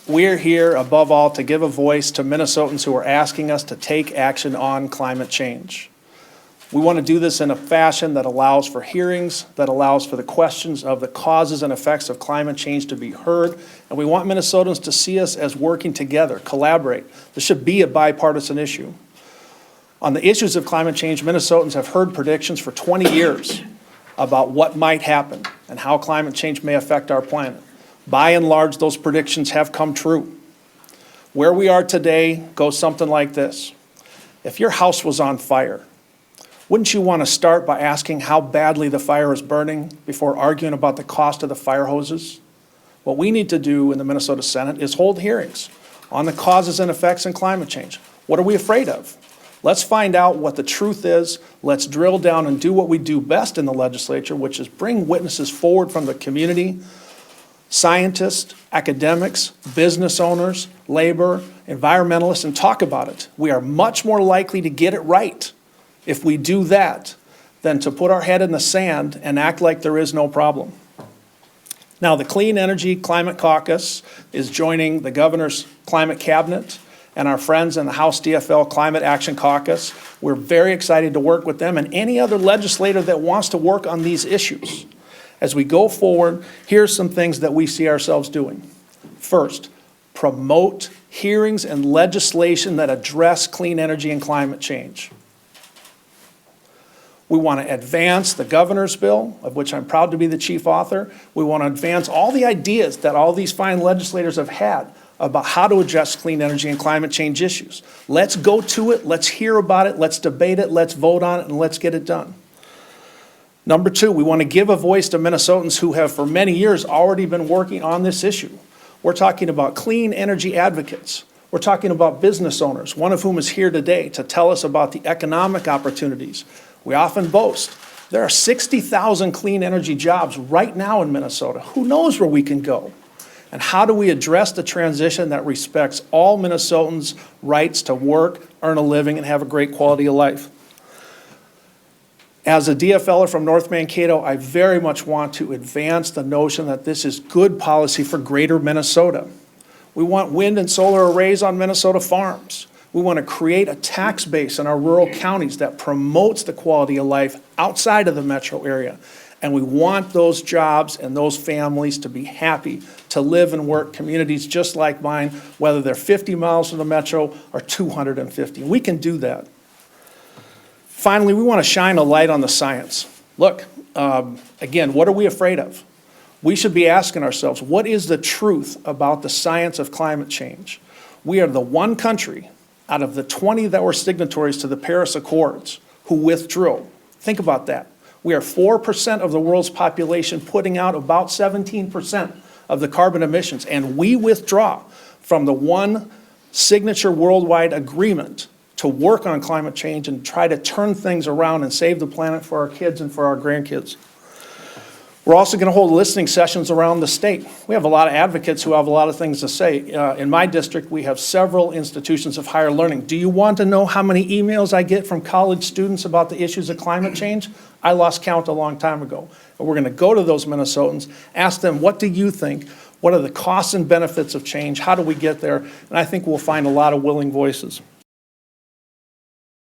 we're here above all to give a voice to Minnesotans who are asking us to take action on climate change. We want to do this in a fashion that allows for hearings, that allows for the questions of the causes and effects of climate change to be heard, and we want Minnesotans to see us as working together, collaborate. This should be a bipartisan issue. On the issues of climate change, Minnesotans have heard predictions for 20 years about what might happen and how climate change may affect our planet. By and large, those predictions have come true. Where we are today goes something like this. If your house was on fire, wouldn't you want to start by asking how badly the fire is burning before arguing about the cost of the fire hoses? What we need to do in the Minnesota Senate is hold hearings on the causes and effects in climate change. What are we afraid of? Let's find out what the truth is. Let's drill down and do what we do best in the legislature, which is bring witnesses forward from the community, scientists, academics, business owners, labor, environmentalists, and talk about it. We are much more likely to get it right if we do that than to put our head in the sand and act like there is no problem. Now, the Clean Energy Climate Caucus is joining the governor's climate cabinet and our friends in the House DFL Climate Action Caucus. We're very excited to work with them and any other legislator that wants to work on these issues. As we go forward, here's some things that we see ourselves doing. First, promote hearings and legislation that address clean energy and climate change. We want to advance the governor's bill, of which I'm proud to be the chief author. We want to advance all the ideas that all these fine legislators have had about how to address clean energy and climate change issues. Let's go to it, let's hear about it, let's debate it, let's vote on it, and let's get it done. Number two, we want to give a voice to Minnesotans who have for many years already been working on this issue. We're talking about clean energy advocates. We're talking about business owners, one of whom is here today to tell us about the economic opportunities. We often boast there are 60,000 clean energy jobs right now in Minnesota. Who knows where we can go? And how do we address the transition that respects all Minnesotans' rights to work, earn a living, and have a great quality of life? As a DFLer from North Mankato, I very much want to advance the notion that this is good policy for greater Minnesota. We want wind and solar arrays on Minnesota farms. We want to create a tax base in our rural counties that promotes the quality of life outside of the metro area. And we want those jobs and those families to be happy to live and work communities just like mine, whether they're 50 miles from the metro or 250. We can do that. Finally, we want to shine a light on the science. Look, again, what are we afraid of? We should be asking ourselves, what is the truth about the science of climate change? We are the one country out of the 20 that were signatories to the Paris Accords who withdrew. Think about that. We are 4% of the world's population, putting out about 17% of the carbon emissions, and we withdraw from the one signature worldwide agreement to work on climate change and try to turn things around and save the planet for our kids and for our grandkids. We're also going to hold listening sessions around the state. We have a lot of advocates who have a lot of things to say. In my district, we have several institutions of higher learning. Do you want to know how many emails I get from college students about the issues of climate change? I lost count a long time ago. And we're going to go to those Minnesotans, ask them, what do you think? What are the costs and benefits of change? How do we get there? And I think we'll find a lot of willing voices.